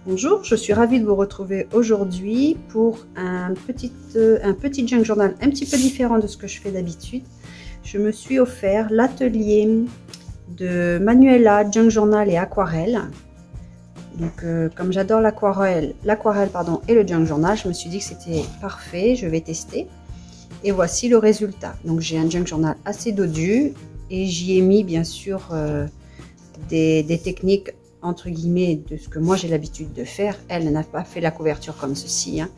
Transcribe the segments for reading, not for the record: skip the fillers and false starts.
Bonjour, je suis ravie de vous retrouver aujourd'hui pour un petit junk journal un petit peu différent de ce que je fais d'habitude. Je me suis offert l'atelier de Manuela Junk Journal et Aquarelle. Donc comme j'adore l'aquarelle et le junk journal, je me suis dit que c'était parfait, je vais tester. Et voici le résultat. Donc j'ai un junk journal assez dodu et j'y ai mis bien sûr des techniques entre guillemets de ce que moi j'ai l'habitude de faire. Elle n'a pas fait la couverture comme ceci, hein.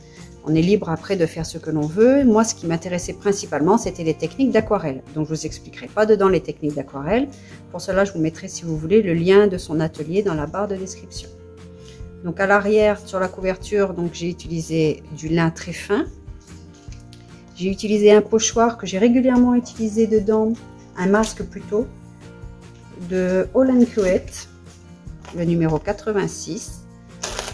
On est libre après de faire ce que l'on veut. Moi, ce qui m'intéressait principalement, c'était les techniques d'aquarelle. Donc je vous expliquerai pas dedans les techniques d'aquarelle. Pour cela, je vous mettrai, si vous voulez, le lien de son atelier dans la barre de description. Donc à l'arrière, sur la couverture, donc j'ai utilisé du lin très fin. J'ai utilisé un pochoir que j'ai régulièrement utilisé dedans, un masque plutôt, de Holland Cruet, le numéro 86.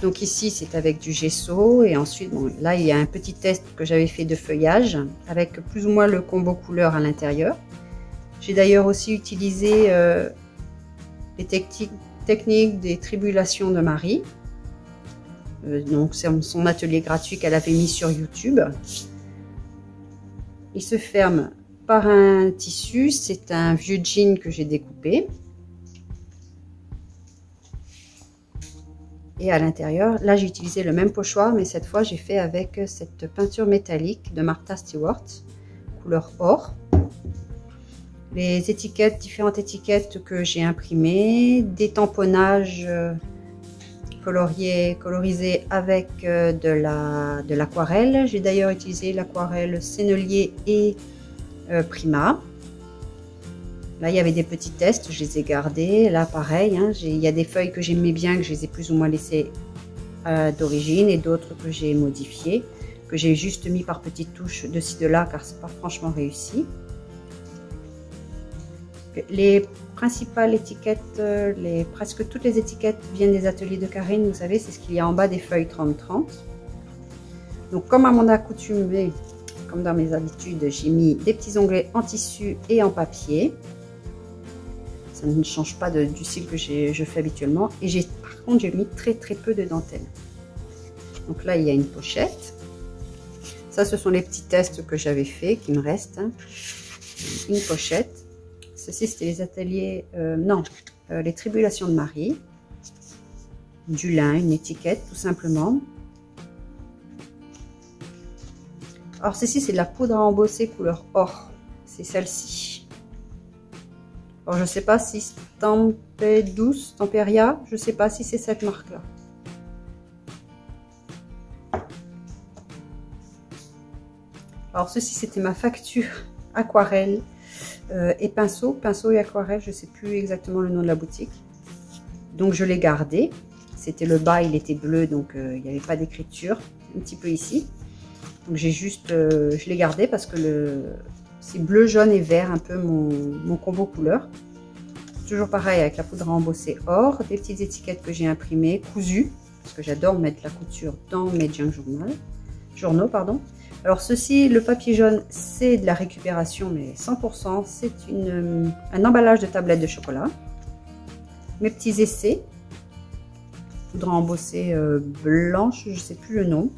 Donc ici c'est avec du gesso et ensuite bon, là il y a un petit test que j'avais fait de feuillage avec plus ou moins le combo couleur à l'intérieur. J'ai d'ailleurs aussi utilisé les techniques des tribulations de Marie. Donc c'est son atelier gratuit qu'elle avait mis sur YouTube. Il se ferme par un tissu, c'est un vieux jean que j'ai découpé. Et à l'intérieur, là j'ai utilisé le même pochoir, mais cette fois j'ai fait avec cette peinture métallique de Martha Stewart, couleur or. Les étiquettes, différentes étiquettes que j'ai imprimées, des tamponnages colorisés avec de l'aquarelle. J'ai d'ailleurs utilisé l'aquarelle Sennelier et Prima. Là, il y avait des petits tests, je les ai gardés. Là, pareil, hein, il y a des feuilles que j'aimais bien, que je les ai plus ou moins laissées d'origine, et d'autres que j'ai modifiées, que j'ai juste mis par petites touches de ci, de là, car c'est pas franchement réussi. Les principales étiquettes, presque toutes les étiquettes viennent des ateliers de Karine, vous savez, c'est ce qu'il y a en bas des feuilles 30-30. Donc, comme à mon accoutumée, comme dans mes habitudes, j'ai mis des petits onglets en tissu et en papier. Ça ne change pas du style que je fais habituellement. Et par contre, j'ai mis très peu de dentelle. Donc là, il y a une pochette. Ça, ce sont les petits tests que j'avais fait, qui me restent. Hein. Une pochette. Ceci, c'était les ateliers... les tribulations de Marie. Du lin, une étiquette, tout simplement. Alors, ceci, c'est de la poudre à embosser couleur or. C'est celle-ci. Alors, je ne sais pas si Temperia, je ne sais pas si c'est cette marque-là. Alors, ceci, c'était ma facture aquarelle et pinceau et aquarelle, je ne sais plus exactement le nom de la boutique. Donc, je l'ai gardé. C'était le bas, il était bleu, donc il n'y avait pas d'écriture. Un petit peu ici. Donc, j'ai juste, je l'ai gardé parce que c'est bleu, jaune et vert, un peu mon combo couleur. Toujours pareil avec la poudre à embosser or, des petites étiquettes que j'ai imprimées, cousues, parce que j'adore mettre la couture dans mes junk journaux. Alors ceci, le papier jaune, c'est de la récupération, mais 100%, c'est un emballage de tablettes de chocolat. Mes petits essais, poudre à embosser blanche, je ne sais plus le nom,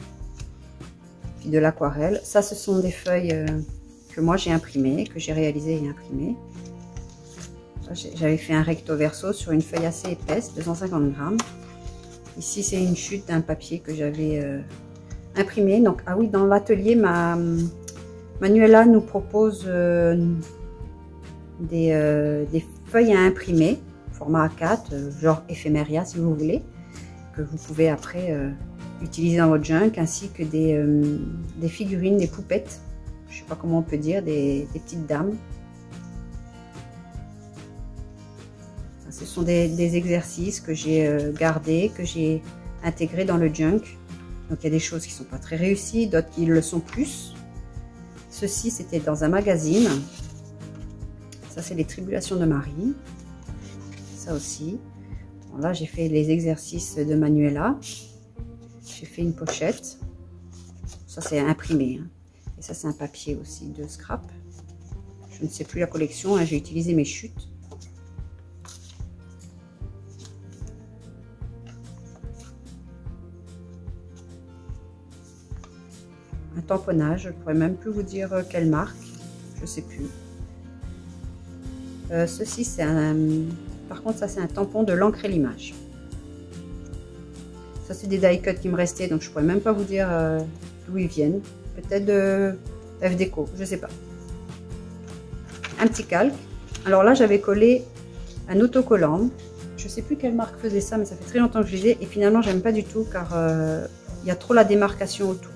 puis de l'aquarelle. Ça, ce sont des feuilles que moi j'ai imprimées, que j'ai réalisées et imprimées. J'avais fait un recto verso sur une feuille assez épaisse, 250 grammes. Ici, c'est une chute d'un papier que j'avais imprimé. Donc, ah oui, dans l'atelier, Manuela nous propose des feuilles à imprimer, format A4, genre éphéméria si vous voulez, que vous pouvez après utiliser dans votre junk, ainsi que des figurines, des poupettes, je ne sais pas comment on peut dire, des petites dames. Ce sont des exercices que j'ai gardés, que j'ai intégrés dans le junk. Donc il y a des choses qui ne sont pas très réussies, d'autres qui le sont plus. Ceci, c'était dans un magazine. Ça, c'est les tribulations de Marie. Ça aussi. Bon, là, j'ai fait les exercices de Manuela. J'ai fait une pochette. Ça, c'est imprimé. Hein. Et ça, c'est un papier aussi de scrap. Je ne sais plus la collection. Hein, j'ai utilisé mes chutes. un tamponnage. Je ne pourrais même plus vous dire quelle marque. Je ne sais plus. Ceci, c'est un... Par contre, ça, c'est un tampon de l'encre et l'image. Ça, c'est des die cuts qui me restaient, donc je ne pourrais même pas vous dire d'où ils viennent. Peut-être de FDeco, je ne sais pas. Un petit calque. Alors là, j'avais collé un autocollant. Je ne sais plus quelle marque faisait ça, mais ça fait très longtemps que je les ai. Et finalement, j'aime pas du tout, car il y a trop la démarcation autour.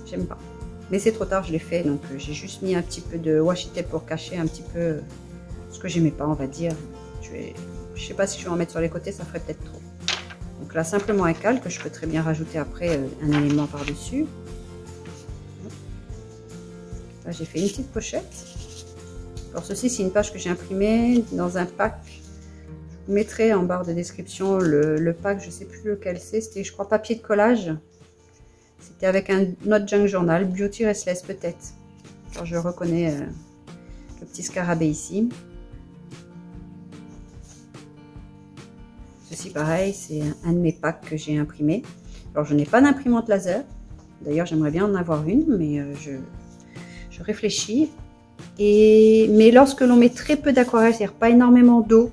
J'aime pas. Mais c'est trop tard, je l'ai fait, donc j'ai juste mis un petit peu de washi tape pour cacher un petit peu ce que j'aimais pas, on va dire. Je sais pas si je vais en mettre sur les côtés, ça ferait peut-être trop. Donc là, simplement un calque, je peux très bien rajouter après un élément par-dessus. Là, j'ai fait une petite pochette. Alors ceci, c'est une page que j'ai imprimée dans un pack. Je vous mettrai en barre de description le pack, je sais plus lequel c'est. C'était, je crois, papier de collage. C'était avec un autre junk journal, Beauty Restless peut-être. Alors je reconnais le petit scarabée ici. Ceci pareil, c'est un de mes packs que j'ai imprimé. Alors je n'ai pas d'imprimante laser. D'ailleurs j'aimerais bien en avoir une, mais je réfléchis. Mais lorsque l'on met très peu d'aquarelle, c'est-à-dire pas énormément d'eau,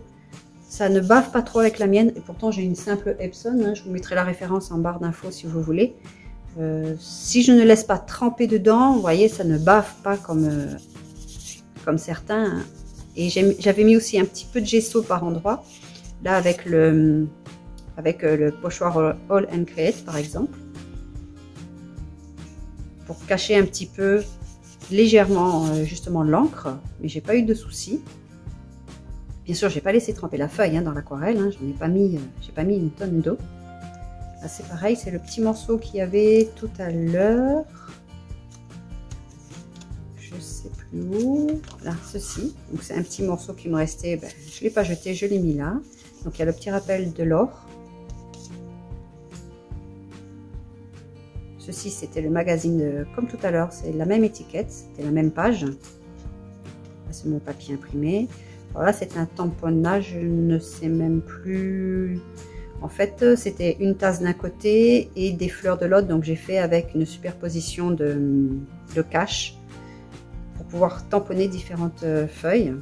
ça ne bave pas trop avec la mienne. Et pourtant j'ai une simple Epson, hein. Je vous mettrai la référence en barre d'infos si vous voulez. Si je ne laisse pas tremper dedans, vous voyez, ça ne bave pas comme certains. Hein. Et j'avais mis aussi un petit peu de gesso par endroit. Là, avec le pochoir All and Create, par exemple. Pour cacher un petit peu, légèrement, justement, l'encre. Mais j'ai pas eu de soucis. Bien sûr, j'ai pas laissé tremper la feuille hein, dans l'aquarelle. Hein, j'en ai pas mis, j'ai pas mis une tonne d'eau. Là, c'est pareil, c'est le petit morceau qu'il y avait tout à l'heure. Je sais plus où. Là, ceci. Donc, c'est un petit morceau qui me restait. Ben, je l'ai pas jeté, je l'ai mis là. Donc, il y a le petit rappel de l'or. Ceci, c'était le magazine, comme tout à l'heure, c'est la même étiquette, c'était la même page. Là, c'est mon papier imprimé. Alors là, c'est un tamponnage, je ne sais même plus. En fait, c'était une tasse d'un côté et des fleurs de l'autre. Donc, j'ai fait avec une superposition de cache pour pouvoir tamponner différentes feuilles.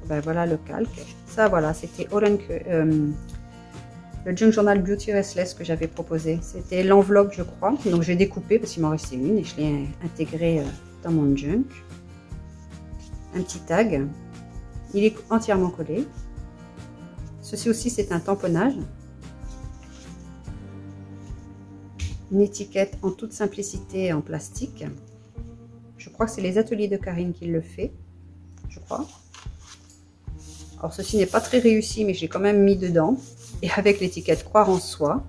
Ben, voilà le calque. Ça, voilà, c'était le Junk Journal Beauty Restless que j'avais proposé. C'était l'enveloppe, je crois. Donc, j'ai découpé parce qu'il m'en restait une et je l'ai intégré dans mon junk. Un petit tag. Il est entièrement collé. Ceci aussi, c'est un tamponnage. Une étiquette en toute simplicité en plastique. Je crois que c'est les ateliers de Karine qui le fait. Je crois. Alors, ceci n'est pas très réussi, mais j'ai quand même mis dedans. Et avec l'étiquette Croire en soi.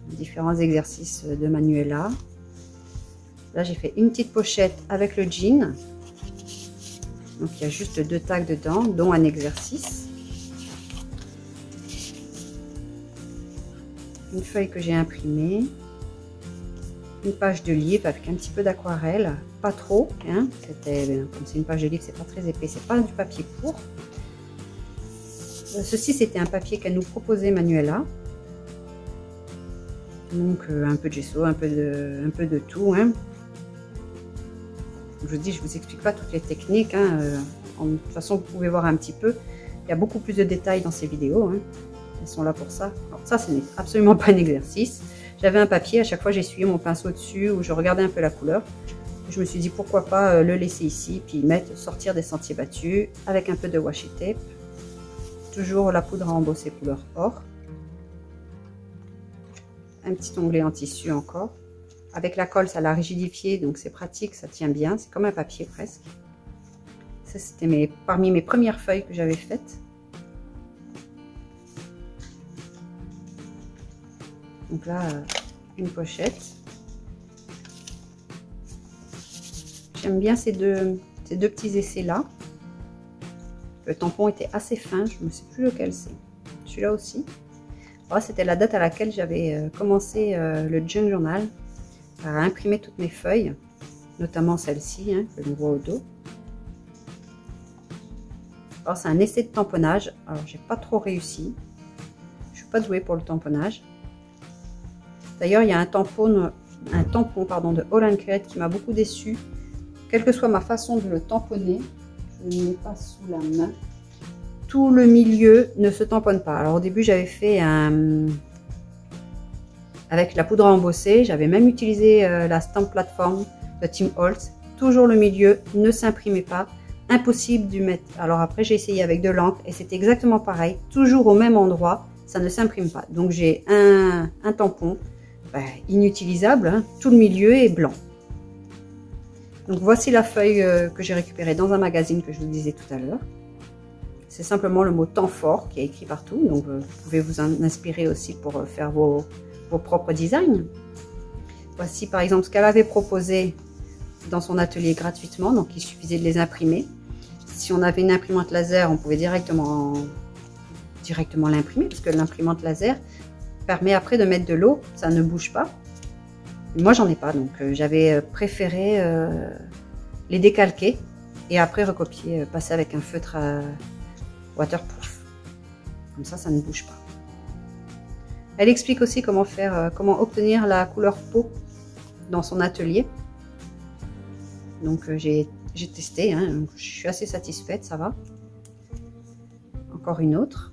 Différents exercices de Manuela. Là, j'ai fait une petite pochette avec le jean. Donc, il y a juste 2 tags dedans, dont un exercice. Une feuille que j'ai imprimée. Une page de livre avec un petit peu d'aquarelle, pas trop, hein. Comme c'est une page de livre, c'est pas très épais, c'est pas du papier court. Ceci, c'était un papier qu'elle nous proposait Manuela. Donc un peu de gesso, un peu de tout, hein. Je vous dis, je vous explique pas toutes les techniques, hein. De toute façon, vous pouvez voir un petit peu. Il y a beaucoup plus de détails dans ces vidéos, hein. Elles sont là pour ça. Alors ça, ce n'est absolument pas un exercice. J'avais un papier, à chaque fois j'essuyais mon pinceau dessus où je regardais un peu la couleur. Je me suis dit pourquoi pas le laisser ici, puis sortir des sentiers battus avec un peu de washi tape. Toujours la poudre à embosser couleur or. Un petit onglet en tissu encore. Avec la colle, ça l'a rigidifié, donc c'est pratique, ça tient bien. C'est comme un papier presque. Ça, c'était parmi mes premières feuilles que j'avais faites. Donc là, une pochette. J'aime bien ces deux petits essais là. Le tampon était assez fin, je ne sais plus lequel c'est. Celui-là aussi. Voilà, c'était la date à laquelle j'avais commencé le Junk Journal à imprimer toutes mes feuilles, notamment celle-ci, hein, que l'on voit au dos. Alors c'est un essai de tamponnage. Alors j'ai pas trop réussi. Je pas douée pour le tamponnage. D'ailleurs, il y a un tampon pardon, de All & Create qui m'a beaucoup déçue. Quelle que soit ma façon de le tamponner, je ne l'ai pas sous la main. Tout le milieu ne se tamponne pas. Alors au début, j'avais fait avec la poudre à embosser. J'avais même utilisé la stamp platform de Tim Holtz. Toujours le milieu ne s'imprimait pas. Impossible de mettre. Alors après, j'ai essayé avec de l'encre et c'est exactement pareil. Toujours au même endroit, ça ne s'imprime pas. Donc j'ai un tampon inutilisable. Hein. Tout le milieu est blanc. Donc voici la feuille que j'ai récupérée dans un magazine que je vous disais tout à l'heure. C'est simplement le mot temps fort qui est écrit partout. Donc vous pouvez vous en inspirer aussi pour faire vos propres designs. Voici par exemple ce qu'elle avait proposé dans son atelier gratuitement. Donc il suffisait de les imprimer. Si on avait une imprimante laser, on pouvait directement l'imprimer parce que l'imprimante laser permet après de mettre de l'eau. Ça ne bouge pas. Moi, j'en ai pas, donc j'avais préféré les décalquer et après recopier, passer avec un feutre waterproof. Comme ça ne bouge pas. Elle explique aussi comment obtenir la couleur peau dans son atelier. Donc j'ai testé, hein, donc je suis assez satisfaite, ça va. Encore une autre.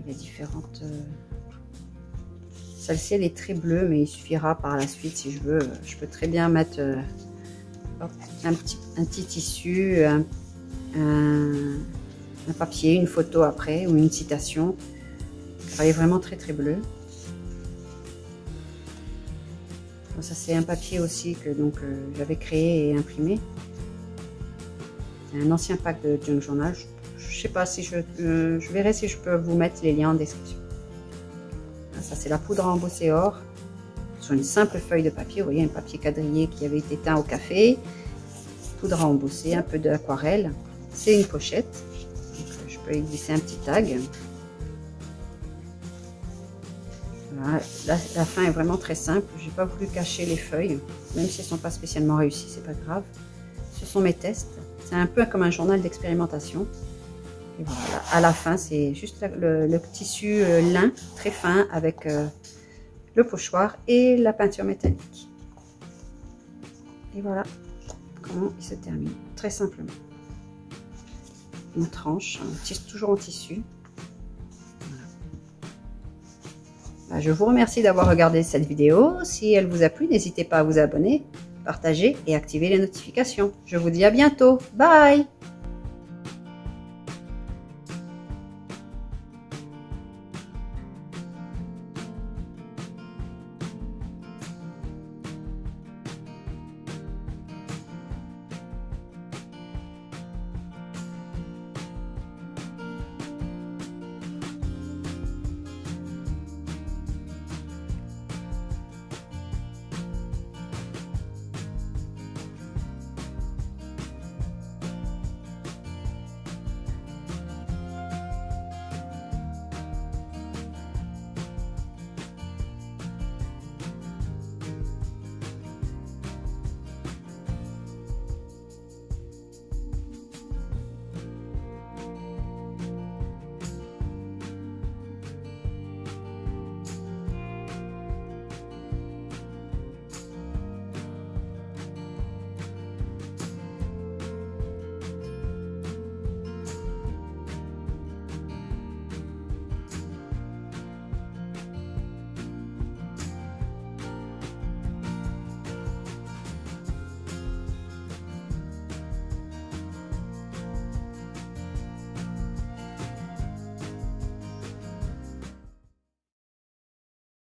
Il y a différentes. Celle-ci, elle est très bleue, mais il suffira par la suite, si je veux. Je peux très bien mettre un petit tissu, un papier, une photo après, ou une citation. Elle est vraiment très très bleue. Ça, c'est un papier aussi que j'avais créé et imprimé. C'est un ancien pack de Junk Journal. Je sais pas si je verrai si je peux vous mettre les liens en description. Ça, c'est la poudre à embosser or sur une simple feuille de papier. Vous voyez, un papier quadrillé qui avait été teint au café. Poudre à embosser, un peu d'aquarelle. C'est une pochette. Donc, je peux y glisser un petit tag. Voilà. La fin est vraiment très simple. J'ai pas voulu cacher les feuilles, même si elles sont pas spécialement réussies, c'est pas grave. Ce sont mes tests. C'est un peu comme un journal d'expérimentation. Et voilà, à la fin, c'est juste le tissu lin très fin avec le pochoir et la peinture métallique. Et voilà comment il se termine, très simplement. Une tranche, toujours en tissu. Voilà. Je vous remercie d'avoir regardé cette vidéo. Si elle vous a plu, n'hésitez pas à vous abonner, partager et activer les notifications. Je vous dis à bientôt. Bye!